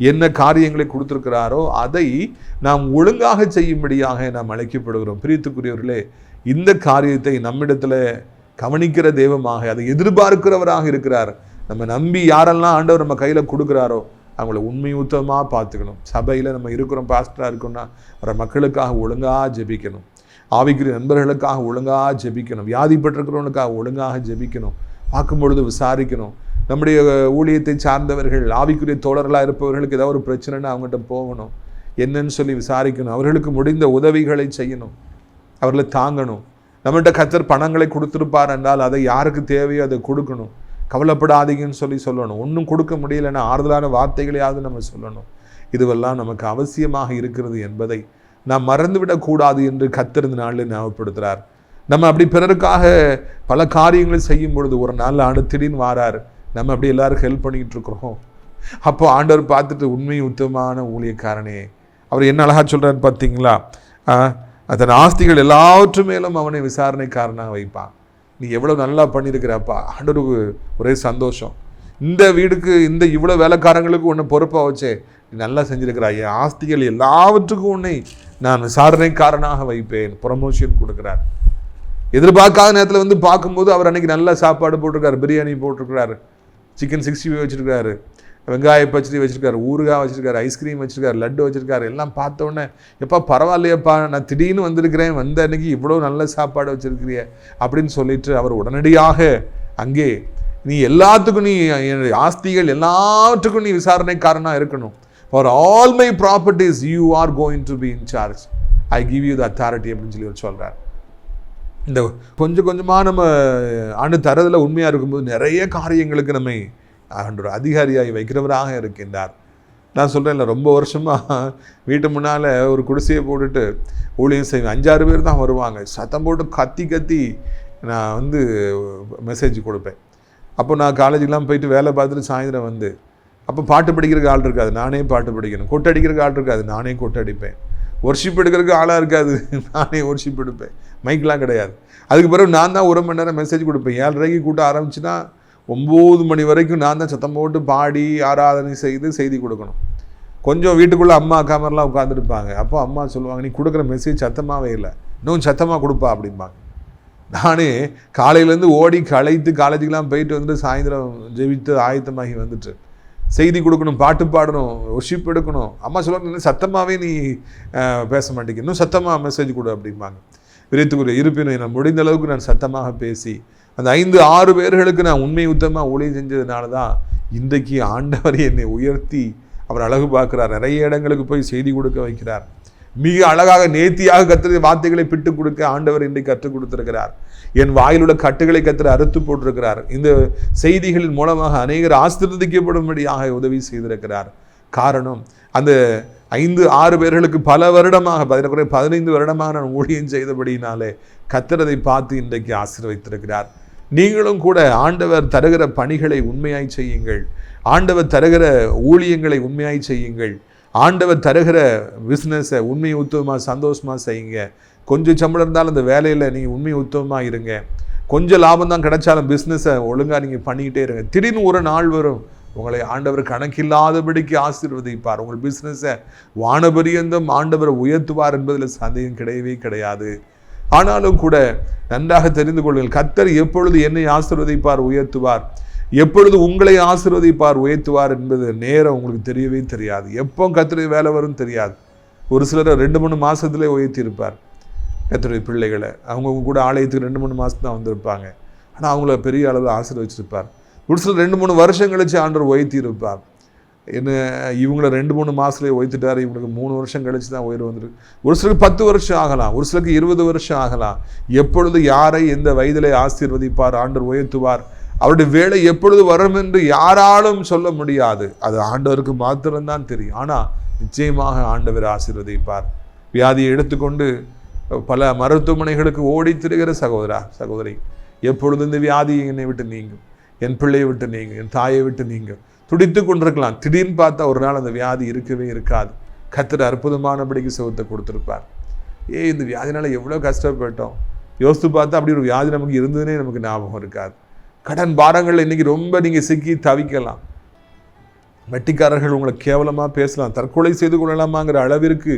என்ன காரியங்களை கொடுத்துருக்கிறாரோ அதை நாம் ஒழுங்காக செய்யும்படியாக நாம் அழைக்கப்படுகிறோம். பிரியத்துக்குரியவர்களே, இந்த காரியத்தை நம்மிடத்தில் கவனிக்கிற தெய்வமாக, அதை எதிர்பார்க்கிறவராக இருக்கிறார். நம்ம நம்பி யாரெல்லாம் ஆண்டவர் நம்ம கையில் கொடுக்குறாரோ அவங்கள உண்மை உத்தமாக பார்த்துக்கணும். சபையில் நம்ம இருக்கிறோம், பாஸ்டராக இருக்கோம்னா வர மக்களுக்காக ஒழுங்காக ஜெபிக்கணும், ஆவிக்குரிய நண்பர்களுக்காக ஒழுங்காக ஜெபிக்கணும், வியாதிப்பட்டிருக்கிறவனுக்காக ஒழுங்காக ஜெபிக்கணும், பார்க்கும்பொழுது விசாரிக்கணும். நம்முடைய ஊழியத்தை சார்ந்தவர்கள், ஆவிக்குரிய தோழர்களாக இருப்பவர்களுக்கு ஏதாவது ஒரு பிரச்சனைன்னா அவங்ககிட்ட போகணும், என்னன்னு சொல்லி விசாரிக்கணும், அவர்களுக்கு முடிந்த உதவிகளை செய்யணும், அவர்களை தாங்கணும். நம்மகிட்ட கர்த்தர் பணங்களை கொடுத்துருப்பார் என்றால் அதை யாருக்கு தேவையோ அதை கொடுக்கணும். கவலைப்படாதீங்கன்னு சொல்லணும். ஒன்றும் கொடுக்க முடியலைன்னா ஆறுதலான வார்த்தைகளையாவது நம்ம சொல்லணும். இதுவெல்லாம் நமக்கு அவசியமாக இருக்கிறது என்பதை நாம் மறந்துவிடக்கூடாது என்று கர்த்தர் இந்த நாளில் ஞாபகப்படுத்துகிறார். நம்ம அப்படி பிறருக்காக பல காரியங்களை செய்யும் பொழுது ஒரு நாள் ஆண்டு திடீர்னு வாரார், நம்ம அப்படி எல்லாரும் ஹெல்ப் பண்ணிக்கிட்டு இருக்கிறோம். அப்போ ஆண்டவர் பார்த்துட்டு உண்மை உத்தமமான ஊழியக்காரனே, அவர் என்ன அழகா சொல்றாரு பார்த்தீங்களா, அதன் ஆஸ்திகள் எல்லாவற்று மேலும் அவனை விசாரணைக்காரனாக வைப்பான். நீ எவ்வளோ நல்லா பண்ணியிருக்கிறப்பா, ஆண்டவருக்கு ஒரே சந்தோஷம். இந்த வீடுக்கு இந்த இவ்வளோ வேலைக்காரங்களுக்கு உன்னை பொறுப்பாக வச்சே நீ நல்லா செஞ்சிருக்கிறா, என் ஆஸ்திகள் எல்லாவற்றுக்கும் உன்னை நான் விசாரணைக்காரனாக வைப்பேன். ப்ரமோஷன் கொடுக்குறார். எதிர்பார்க்காத நேரத்தில் வந்து பார்க்கும்போது அவர் அன்றைக்கி நல்ல சாப்பாடு போட்டிருக்காரு, பிரியாணி போட்டிருக்கிறாரு, சிக்கன் 65 வச்சுருக்காரு, வெங்காய பச்சடி வச்சுருக்காரு, ஊறுகாய் வச்சுருக்காரு, ஐஸ்கிரீம் வச்சுருக்காரு, லட்டு வச்சுருக்காரு. எல்லாம் பார்த்தோன்னே எப்பா பரவாயில்லையப்பா, நான் திடீர்னு வந்திருக்கிறேன், வந்த அன்னைக்கு இவ்வளோ நல்ல சாப்பாடு வச்சுருக்கிறிய அப்படின்னு சொல்லிட்டு அவர் உடனடியாக அங்கே நீ எல்லாத்துக்கும், நீ ஆஸ்திகள் எல்லாத்துக்கும் நீ விசாரணைக்காரனாக இருக்கணும். For all my properties you are going to be in charge, I give you the authority அப்படின்னு சொல்லி சொல்கிறார். இந்த கொஞ்சம் கொஞ்சமாக நம்ம ஆண்டு தரதில் உண்மையாக இருக்கும்போது நிறைய காரியங்களுக்கு நம்மை ஆண்டவர் அதிகாரியாகி வைக்கிறவராக இருக்கின்றார். நான் சொல்கிறேன்ல, ரொம்ப வருஷமாக வீட்டு முன்னால் ஒரு குடிசையை போட்டுட்டு ஊழியம் செய்வேன். 5-6 பேர் தான் வருவாங்க. சத்தம் போட்டு கத்தி நான் மெசேஜ் கொடுப்பேன். அப்போ நான் காலேஜுக்கெலாம் போயிட்டு வேலை பார்த்துட்டு சாயந்தரம் அப்போ பாட்டு படிக்கிறதுக்கு ஆள் இருக்காது, நானே பாட்டு படிக்கணும். கொட்டை அடிக்கிறதுக்கு ஆள் இருக்காது, நானே கொட்டை அடிப்பேன். ஒர்ஷிப் எடுக்கிறதுக்கு ஆளாக இருக்காது, நானே ஒர்ஷிப் எடுப்பேன். மைக்கெலாம் கிடையாது. அதுக்கு பிறகு நான் தான் 1 மணி நேரம் மெசேஜ் கொடுப்பேன். 7:30 கூட்டம் ஆரம்பிச்சுன்னா 9 மணி வரைக்கும் நான் தான் சத்தம் போட்டு பாடி ஆராதனை செய்து செய்தி கொடுக்கணும். கொஞ்சம் வீட்டுக்குள்ளே அம்மா அக்கா மாதிரிலாம் உட்காந்துருப்பாங்க. அப்போ அம்மா சொல்லுவாங்க, நீ கொடுக்குற மெசேஜ் சத்தமாகவே இல்லை, இன்னும் சத்தமாக கொடுப்பா அப்படிம்பாங்க. நானே காலையிலேருந்து ஓடி களைத்து காலேஜுக்கெலாம் போயிட்டு வந்துட்டு சாயந்தரம் ஜெபித்து ஆயத்தமாகி வந்துட்டு செய்தி கொடுக்கணும், பாட்டு பாடணும், ஒர்ஷிப் எடுக்கணும். அம்மா சொல்லுவாங்க, இன்னும் சத்தமாகவே நீ பேச மாட்டேங்க, இன்னும் சத்தமாக மெசேஜ் கொடு அப்படிம்பாங்க. விரைத்துக்குரிய இருப்பினும் நான் முடிந்த அளவுக்கு நான் சத்தமாக பேசி அந்த 5-6 பேர்களுக்கு நான் உண்மை உத்தமாக ஊழியம் செஞ்சதுனால தான் இன்றைக்கு ஆண்டவர் என்னை உயர்த்தி அவர் அழகு பார்க்கிறார். நிறைய இடங்களுக்கு போய் செய்தி கொடுக்க வைக்கிறார். மிக அழகாக நேர்த்தியாக கர்த்தருடைய வார்த்தைகளை பிட்டு கொடுக்க ஆண்டவர் இன்றைக்கு கற்றுக் கொடுத்திருக்கிறார். என் வாயிலுள்ள கட்டுகளை கர்த்தர் அறுத்து போட்டிருக்கிறார். இந்த செய்திகளின் மூலமாக அநேகர் ஆசீர்வதிக்கப்படும்படியாக உதவி செய்திருக்கிறார். காரணம், அந்த 5-6 பேர்களுக்கு பல வருடமாக 15 வருடமாக நான் ஊழியம் செய்தபடியினாலே கர்த்தர் அதை பார்த்து இன்றைக்கு ஆசீர்வதித்திருக்கிறார். நீங்களும் கூட ஆண்டவர் தருகிற பணிகளை உண்மையாய் செய்யுங்கள். ஆண்டவர் தருகிற ஊழியங்களை உண்மையாய் செய்யுங்கள். ஆண்டவர் தருகிற பிஸ்னஸை உண்மை உத்தவமாக சந்தோஷமாக செய்யுங்க. கொஞ்சம் சம்பளம் இருந்தாலும் அந்த வேலையில் நீங்கள் உண்மை உத்தவமாக இருங்க. கொஞ்சம் லாபம் தான் கிடைச்சாலும் பிஸ்னஸை ஒழுங்காக நீங்கள் பண்ணிக்கிட்டே இருங்க. திடீர்னு ஒரு நாள் வரும், உங்களை ஆண்டவர் கணக்கில்லாதபடிக்கு ஆசீர்வதிப்பார். உங்கள் பிஸ்னஸை வானபரியந்தம் ஆண்டவரை உயர்த்துவார் என்பதில் சந்தேகம் கிடையவே கிடையாது. ஆனாலும் கூட நன்றாக தெரிந்து கொள்ளுங்கள், கர்த்தர் எப்பொழுது என்னை ஆசீர்வதிப்பார், உயர்த்துவார், எப்பொழுது உங்களை ஆசீர்வதிப்பார், உயர்த்துவார் என்பது நேரம் உங்களுக்கு தெரியவே தெரியாது. எப்போ கர்த்தருடைய வேலை வரும் தெரியாது. ஒரு சிலர் 2-3 மாதத்திலே உயர்த்தி இருப்பார் கர்த்தருடைய பிள்ளைகளை. அவங்க கூட ஆலயத்துக்கு 2-3 மாதம் தான் வந்திருப்பாங்க. ஆனால் அவங்கள பெரிய அளவில் ஆசீர்வதிச்சிருப்பார். ஒரு சிலர் 2-3 வருஷம் கழிச்சு ஆண்டவர் உயர்த்தி இருப்பார். என்ன இவங்கள 2-3 மாதத்துலேயே உயர்த்திட்டார், இவங்களுக்கு 3 வருஷம் கழிச்சு தான் உயர்வு வந்துருக்கு. ஒரு சிலருக்கு 10 வருஷம் ஆகலாம், ஒரு சிலருக்கு 20 வருஷம் ஆகலாம். எப்பொழுது யாரை எந்த வயதிலே ஆசீர்வதிப்பார், ஆண்டவர் உயர்த்துவார், அவருடைய வேலை எப்பொழுது வரும் என்று யாராலும் சொல்ல முடியாது. அது ஆண்டவருக்கு மாத்திரம்தான் தெரியும். ஆனால் நிச்சயமாக ஆண்டவர் ஆசீர்வதிப்பார். வியாதியை எடுத்துக்கொண்டு பல மருத்துவமனைகளுக்கு ஓடி திரிகிற சகோதரி, எப்பொழுது இந்த வியாதி என்னை விட்டு நீங்கும், என் பிள்ளையை விட்டு நீங்கும், என் தாயை விட்டு நீங்கும் துடித்து கொண்டிருக்கலாம். திடீர்னு பார்த்தா ஒரு நாள் அந்த வியாதி இருக்கவே இருக்காது. கர்த்தர் அற்புதமானபடிக்கு சுகத்தை கொடுத்துருப்பார். இந்த வியாதினால எவ்வளோ கஷ்டப்பட்டோம் யோசித்து பார்த்தா அப்படி ஒரு வியாதி நமக்கு இருந்ததுன்னே நமக்கு ஞாபகம் இருக்காது. கடன் பாரங்கள் இன்னைக்கு ரொம்ப நீங்கள் சிக்கி தவிக்கலாம். வட்டிக்காரர்கள் உங்களை கேவலமாக பேசலாம், தற்கொலை செய்து கொள்ளலாமாங்கிற அளவிற்கு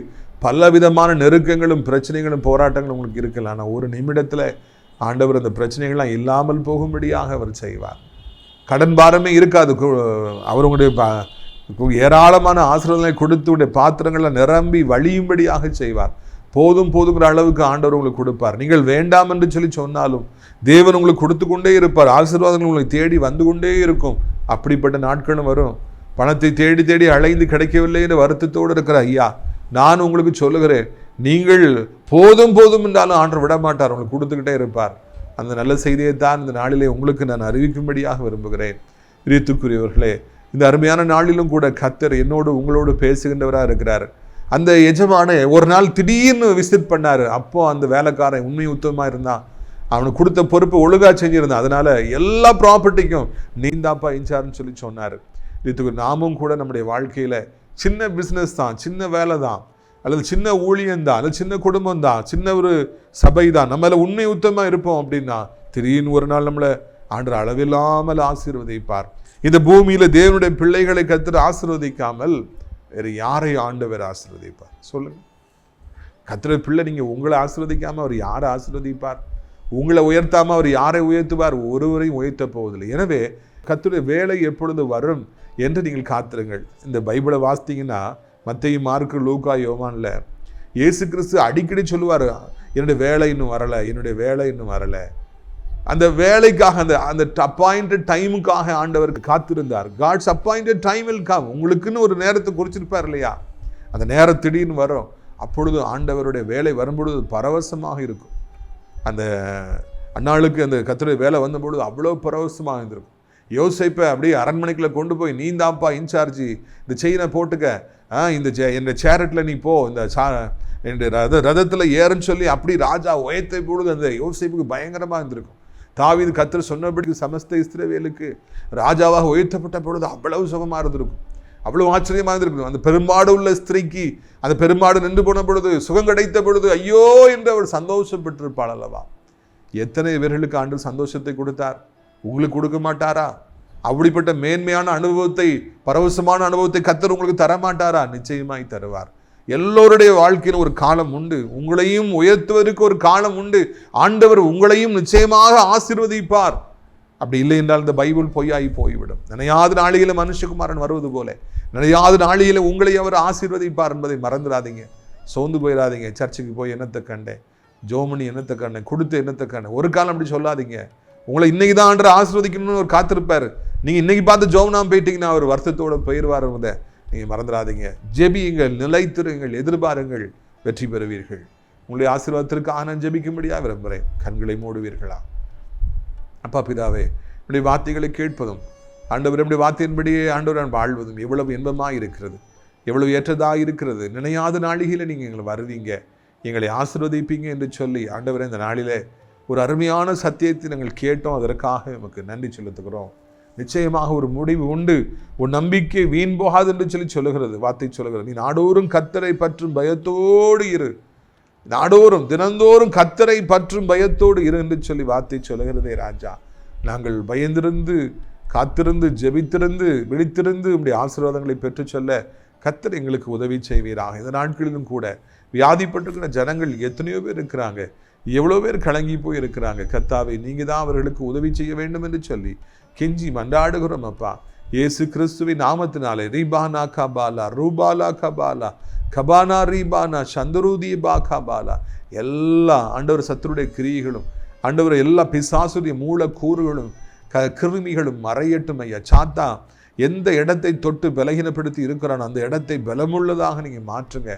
பல விதமான நெருக்கங்களும் பிரச்சனைகளும் போராட்டங்களும் உங்களுக்கு இருக்கலாம். ஆனால் ஒரு நிமிடத்தில் ஆண்டவர் அந்த பிரச்சனைகள்லாம் இல்லாமல் போகும்படியாக அவர் செய்வார். கடன் பாரமே இருக்காது. அவர் உங்களுடைய ஏராளமான ஆசீர்வாதங்களை கொடுத்து உடைய பாத்திரங்களை நிரம்பி வழியும்படியாக செய்வார். போதுங்கிற அளவுக்கு ஆண்டவர் உங்களுக்கு கொடுப்பார். நீங்கள் வேண்டாம் என்று சொல்லி சொன்னாலும் தேவன் உங்களுக்கு கொடுத்து கொண்டே இருப்பார். ஆசீர்வாதங்கள் உங்களை தேடி வந்து கொண்டே இருக்கும். அப்படிப்பட்ட நாட்களும் வரும். பணத்தை தேடி அலைந்து கிடைக்கவில்லை என்று வருத்தத்தோடு இருக்கிற ஐயா, நான் உங்களுக்கு சொல்லுகிறேன், நீங்கள் போதும் என்றாலும் ஆண்டவர் விட மாட்டார், உங்களுக்கு கொடுத்துக்கிட்டே இருப்பார். அந்த நல்ல செய்தியை தான் இந்த நாளிலே உங்களுக்கு நான் அறிவிக்கும்படியாக விரும்புகிறேன். பிரியத்துக்குரியவர்களே, இந்த அருமையான நாளிலும் கூட கர்த்தர் என்னோடு உங்களோடு பேசுகின்றவராக இருக்கிறார். அந்த எஜமான ஒரு நாள் திடீர்னு விசிட் பண்ணார். அப்போ அந்த வேலைக்காரன் உண்மை உத்தமமாக இருந்தான், அவனுக்கு கொடுத்த பொறுப்பை ஒழுங்காக செஞ்சிருந்தான். அதனால எல்லா ப்ராப்பர்ட்டிக்கும் நீந்தாப்பா இன்சார்ஜ்னு சொல்லி சொன்னார். இதுக்கு நாமும் கூட நம்முடைய வாழ்க்கையில் சின்ன பிஸ்னஸ் தான், சின்ன வேலை தான், அல்லது சின்ன ஊழியந்தான், அல்லது சின்ன குடும்பம் தான், சின்ன ஒரு சபை தான், நம்மள உண்மை உத்தமாக இருப்போம் அப்படின்னா திடீர்னு ஒரு நாள் நம்மளை ஆண்டவர் அளவில்லாமல் ஆசீர்வதிப்பார். இந்த பூமியில் தேவனுடைய பிள்ளைகளை கர்த்தர் ஆசீர்வதிக்காமல் வேறு யாரை ஆண்டவர் ஆசீர்வதிப்பார் சொல்லுங்க? கர்த்தருடைய பிள்ளை நீங்கள் உங்களை ஆசீர்வதிக்காமல் அவர் யாரை ஆசீர்வதிப்பார்? உங்களை உயர்த்தாமல் அவர் யாரை உயர்த்துவார்? ஒருவரையும் உயர்த்த போவதில்லை. எனவே கர்த்தருடைய வேலை எப்பொழுது வரும் என்று நீங்கள் காத்திருங்கள். இந்த பைபிளை வாசித்தீங்கன்னா மத்தேயு, மார்க்கு, லூக்கா, யோவான்ல இயேசு கிறிஸ்து அடிக்கடி சொல்லுவார், என்னுடைய வேலை இன்னும் வரலை, என்னுடைய வேலை இன்னும் வரலை. அந்த வேலைக்காக அந்த அப்பாயிண்டட் டைமுக்காக ஆண்டவருக்கு காத்திருந்தார். God's appointed time will come. உங்களுக்குன்னு ஒரு நேரத்தை குறிச்சிருப்பார் இல்லையா? அந்த நேரம் திடீர்னு வரும். அப்பொழுது ஆண்டவருடைய வேலை வரும்பொழுது பரவசமாக இருக்கும். அந்த அன்னாளுக்கு அந்த கர்த்தருடைய வேலை வந்தபொழுது அவ்வளோ பரவசமாக இருந்திருக்கும். யோசேப்பை அப்படியே அரண்மனைக்குள்ளே கொண்டு போய் நீ தான்ப்பா இன்சார்ஜி, இந்த செயினை போட்டுக்க, இந்த என் சேரட்டில் நீ போ, இந்த ரதத்தில் ஏறுன்னு சொல்லி அப்படி ராஜா உயர்த்த பொழுது அந்த யோசேப்புக்கு பயங்கரமாக இருந்திருக்கும். தாவீது கர்த்தர் சொன்னபடி சமஸ்த இஸ்ரவேலுக்கு ராஜாவாக உயர்த்தப்பட்ட பொழுது அவ்வளவு சுகமாக இருந்திருக்கும், அவ்வளவு ஆச்சரியமாக இருந்திருக்கும். அந்த பெரும்பாடு உள்ள ஸ்திரீக்கு அந்த பெரும்பாடு நின்று போன பொழுது, சுகம் கிடைத்த பொழுது ஐயோ என்று அவள் சந்தோஷப்பட்டிருப்பாள் அல்லவா? எத்தனை பேர்களுக்கு ஆண்டு சந்தோஷத்தை கொடுத்தார், உங்களுக்கு கொடுக்க மாட்டாரா? அப்படிப்பட்ட மேன்மையான அனுபவத்தை, பரவசமான அனுபவத்தை கர்த்தர் உங்களுக்கு தரமாட்டாரா? நிச்சயமாய் தருவார். எல்லோருடைய வாழ்க்கையில் ஒரு காலம் உண்டு, உங்களையும் உயர்த்துவதற்கு ஒரு காலம் உண்டு. ஆண்டவர் உங்களையும் நிச்சயமாக ஆசீர்வதிப்பார். அப்படி இல்லை என்றால் இந்த பைபிள் பொய்யாகி போய்விடும். நினையாத நாளில மனுஷகுமாரன் வருவது போல நினையாத நாளில உங்களை அவர் ஆசீர்வதிப்பார் என்பதை மறந்துடாதீங்க. சோர்ந்து போயிடாதீங்க. சர்ச்சுக்கு போய் என்னத்தை கண்டேன், ஜோமணி என்னத்தை கண்டேன், கொடுத்து என்னத்தை கண்டேன், ஒரு காலம் அப்படி சொல்லாதீங்க. உங்களை இன்னைக்கு தான் ஆண்டு ஆசீர்வதிக்கணும்னு ஒரு காத்திருப்பார். நீங்கள் இன்னைக்கு பார்த்து ஜோம்னாம் போயிட்டீங்கன்னா அவர் வருத்தத்தோடு போயிடுவார். நீங்கள் மறந்துடாதீங்க. ஜெபியுங்கள், நிலைத்திருங்கள், எதிர்பாருங்கள், வெற்றி பெறுவீர்கள். உங்களுடைய ஆசீர்வாதத்திற்காக நான் ஜெபிக்கும்படியாக விரும்புகிறேன். கண்களை மூடுவீர்களா? அப்பா பிதாவே, என்னுடைய வார்த்தைகளை கேட்பதும் ஆண்டவர் என்னுடைய வார்த்தையின்படியே ஆண்டவர் நான் வாழ்வதும் எவ்வளவு இன்பமாக இருக்கிறது, எவ்வளவு ஏற்றதாக இருக்கிறது. நினையாத நாளிகையில் நீங்கள் எங்களை வருவீங்க, எங்களை ஆசீர்வதிப்பீங்க என்று சொல்லி ஆண்டவர் இந்த நாளிலே ஒரு அருமையான சத்தியத்தை நாங்கள் கேட்டோம். அதற்காக நமக்கு நன்றி செலுத்துகிறோம். நிச்சயமாக ஒரு முடிவு உண்டு. ஒரு நம்பிக்கை வீண் போகாது என்று சொல்லி சொல்லுகிறது, வார்த்தை சொல்லுகிறது. நீ நாடோறும் கர்த்தரை பற்றும் பயத்தோடு இரு, நாடோறும் தினந்தோறும் கர்த்தரை பற்றும் பயத்தோடு இரு என்று சொல்லி வார்த்தை சொல்லுகிறதே ராஜா. நாங்கள் பயந்திருந்து, காத்திருந்து, ஜெபித்திருந்து, விழித்திருந்து உம்முடைய ஆசீர்வாதங்களை பெற்று சொல்ல கர்த்தர் எங்களுக்கு உதவி செய்வீராக. இந்த நாட்களிலும் கூட வியாதிப்பட்டிருக்கிற ஜனங்கள் எத்தனையோ பேர் இருக்கிறாங்க, எவ்வளோ பேர் கலங்கி போய் இருக்கிறாங்க. கர்த்தாவே, நீங்கள் தான் அவர்களுக்கு உதவி செய்ய வேண்டும் என்று சொல்லி கெஞ்சி மன்றாடுகிறோம் அப்பா. இயேசு கிறிஸ்துவின் நாமத்தினாலே ரீபானா கபாலா, ரூபாலா கபாலா, கபானா ரீபானா, சந்தரூதி பாகா பாலா, எல்லா ஆண்டவர் சத்துருடைய கிரியைகளும், ஆண்டவர் எல்லா பிசாசுடைய மூலக்கூறுகளும் கிருமிகளும் மறையட்டும் ஐயா. சாத்தா எந்த இடத்தை தொட்டு பலகீனப்படுத்தி இருக்கிறான் அந்த இடத்தை பலமுள்ளதாக நீங்கள் மாற்றுங்க.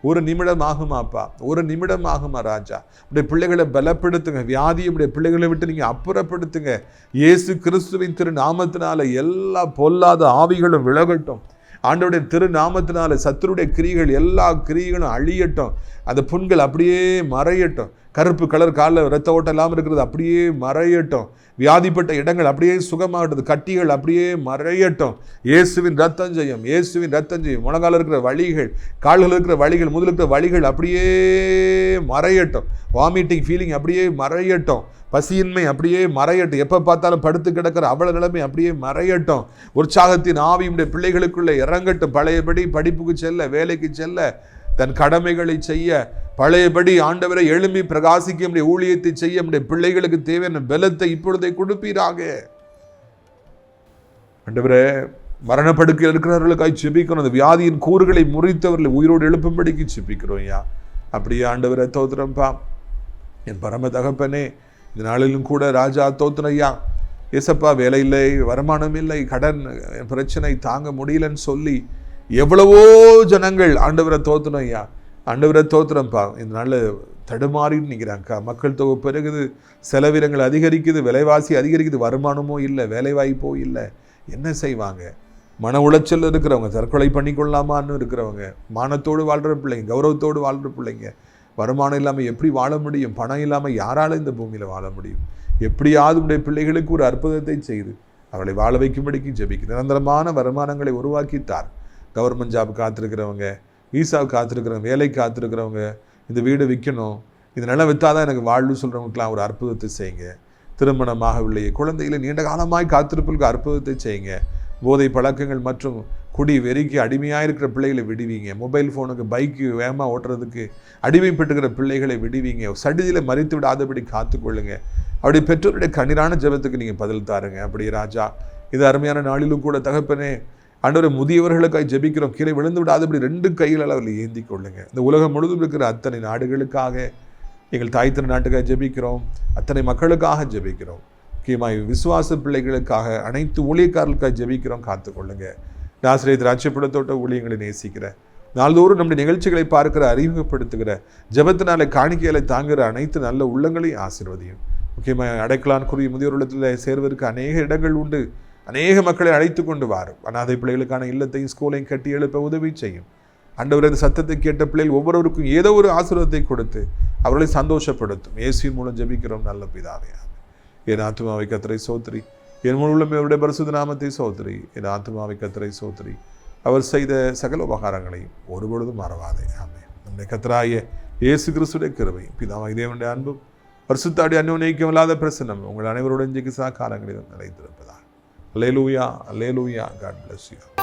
ஒரு நிமிடம் ஆகுமாப்பா, ஒரு நிமிடம் ஆகுமா ராஜா. உடைய பிள்ளைகளை பலப்படுத்துங்க, வியாதியை உடைய பிள்ளைகளை விட்டு நீங்கள் அப்புறப்படுத்துங்க. இயேசு கிறிஸ்துவின் திரு நாமத்தினால எல்லா பொல்லாத ஆவிகளும் விலகட்டும். ஆண்டவருடைய திரு நாமத்தினால சத்துருடைய கிரிகள், எல்லா கிரிகளும் அழியட்டும். அந்த புண்கள் அப்படியே மறையட்டும். கருப்பு கலர் காலில் ரத்த ஓட்டம் இல்லாமல் இருக்கிறது அப்படியே மறையட்டும். வியாதிப்பட்ட இடங்கள் அப்படியே சுகமாகட்டது. கட்டிகள் அப்படியே மறையட்டும். இயேசுவின் ரத்தம் ஜெயம், இயேசுவின் ரத்தம் ஜெயம். முழங்கால இருக்கிற வலிகள், கால்கள் இருக்கிற வலிகள், முதல் இருக்கிற வலிகள் அப்படியே மறையட்டும். வாமிட்டிங் ஃபீலிங் அப்படியே மறையட்டும். பசியின்மை அப்படியே மறையட்டும். எப்போ பார்த்தாலும் படுத்து கிடக்கிற அவள நிலைமை அப்படியே மறையட்டும். உற்சாகத்தின் ஆவியுடைய பிள்ளைகளுக்குள்ளே இறங்கட்டும். பழையபடி படிப்புக்கு செல்ல, வேலைக்கு செல்ல, தன் கடமைகளை செய்ய, பழையபடி ஆண்டவரை எழும்பி பிரகாசிக்க நம்முடைய ஊழியத்தை செய்ய நம்முடைய பிள்ளைகளுக்கு தேவையான பலத்தை இப்பொழுதே கொடுப்பீராக. ஆண்டவரே, மரணப்படுக்கையில் இருக்கிறவர்களுக்காய் செபிக்கணும். அந்த வியாதியின் கூறுகளை முறித்தவர்களை உயிரோடு எழுப்பும்படிக்கு செபிக்கிறோம் ஐயா. அப்படியே ஆண்டவரை தோத்திரம்பா. என் பரம தகப்பனே, இந்த நாளிலும் கூட ராஜா தோத்திரம் ஐயா. ஏசப்பா, வேலை இல்லை, வருமானம் இல்லை, கடன் பிரச்சனை தாங்க முடியலன்னு சொல்லி எவ்வளவோ ஜனங்கள் ஆண்டவரை தோத்திரம் ஐயா. ஆண்டவரை தோத்திரம்ப்பா. இந்த நாளில் தடுமாறின்னு நிற்கிறாங்கக்கா. மக்கள் தொகை பெருகுது, செலவினங்கள் அதிகரிக்குது, விலைவாசி அதிகரிக்குது, வருமானமோ இல்லை, வேலைவாய்ப்போ இல்லை. என்ன செய்வாங்க? மன உளைச்சல் இருக்கிறவங்க, தற்கொலை பண்ணிக்கொள்ளலாமான்னு இருக்கிறவங்க, மானத்தோடு வாழ்கிற பிள்ளைங்க, கௌரவத்தோடு வாழ்கிற பிள்ளைங்க, வருமானம் இல்லாமல் எப்படி வாழ முடியும்? பணம் இல்லாமல் யாரால் இந்த பூமியில் வாழ முடியும்? எப்படியாவது உடைய பிள்ளைகளுக்கு ஒரு அற்புதத்தை செய்து அவளை வாழ வைக்கும்படிக்கு ஜெபிக்கு. நிரந்தரமான வருமானங்களை உருவாக்கித்தார். கவர்மெண்ட் ஜாப் காத்திருக்கிறவங்க, வீசாவுக்கு காத்திருக்கிறவங்க, வேலைக்கு காத்திருக்கிறவங்க, இந்த வீடு விற்கணும், இந்த நிலம் விற்றாதான் எனக்கு வாழ்வு சொல்கிறவங்களுக்கெல்லாம் ஒரு அற்புதத்தை செய்யுங்க. திருமணமாகவில்லையே, குழந்தைகளை நீண்ட காலமாய் காத்திருப்பதற்கு அற்புதத்தை செய்யுங்க. போதை பழக்கங்கள் மற்றும் குடி வெறிக்கு அடிமையாக இருக்கிற பிள்ளைகளை விடுவீங்க. மொபைல் ஃபோனுக்கு, பைக்கு வேகமாக ஓட்டுறதுக்கு அடிமைப்பட்டுக்கிற பிள்ளைகளை விடுவீங்க. சடிதியில் மறித்து விடாதபடி காத்துக்கொள்ளுங்க. அப்படி பெற்றோருடைய கண்ணீரான ஜெபத்துக்கு நீங்கள் பதில் தாருங்க. அப்படி ராஜா, இது அருமையான நாளிலும் கூட தகப்பனே, ஆண்டவரை முதியவர்களுக்காய் ஜெபிக்கிறோம். கீழே விழுந்து விடாதபடி 2 கைகள் அளவில் ஏந்தி கொள்ளுங்க. இந்த உலகம் முழுதும் இருக்கிற அத்தனை நாடுகளுக்காக, எங்கள் தாய் திரு நாட்டுக்காக ஜெபிக்கிறோம். அத்தனை மக்களுக்காக ஜெபிக்கிறோம். முக்கியமாக விசுவாச பிள்ளைகளுக்காக, அனைத்து ஊழியக்காரர்களுக்காக ஜெபிக்கிறோம். காத்துக்கொள்ளுங்க. ஆசிரியர் திராட்சைப்பழத்தோட்ட ஊழியங்களை நேசிக்கிற நாள்தோறும் நம்முடைய நிகழ்ச்சிகளை பார்க்கிற, அறிமுகப்படுத்துகிற, ஜெபத்தினாலே காணிக்கைகளை தாங்குகிற அனைத்து நல்ல உள்ளங்களையும் ஆசீர்வதியும். முக்கியமாக அடைக்கலான்குரிய முதியோர் இல்லத்தில் சேர்வதற்கு அநேக இடங்கள் உண்டு. அநேக மக்களை அழைத்து கொண்டு வாரும். அனாதை பிள்ளைகளுக்கான இல்லத்தையும் ஸ்கூலையும் கட்டி எழுப்ப உதவி செய்யும். ஆண்டவரே, இந்த சத்தத்தை கேட்ட பிள்ளைகள் ஒவ்வொருவருக்கும் ஏதோ ஒரு ஆசீர்வாதத்தை கொடுத்து அவர்களை சந்தோஷப்படுத்தும். இயேசுவின் மூலம் ஜெபிக்கிறோம் நல்ல பிதாவே. என் ஆத்துமாவை கர்த்தரை சோத்திரி, என் முழு உள்ளமே அவருடைய பரிசுத்த நாமத்தை சோத்திரி. என் ஆத்துமாவை கர்த்தரை சோத்திரி, அவர் செய்த சகல உபகாரங்களையும் ஒருபொழுதும் மறவாதே. ஆமென். நம்முடைய கர்த்தராகிய இயேசு கிறிஸ்துவின் கிருபை, பிதாவாகிய தேவனுடைய அன்பும் பரிசுத்தாடி அந்யோன்யம் இல்லாத பிரசன்னம் உங்கள் அனைவருடன் ஜெகிசா காலங்களிலும் நிலைத்திருப்பதாக. அல்லேலூயா, அல்லேலூயா. God bless you.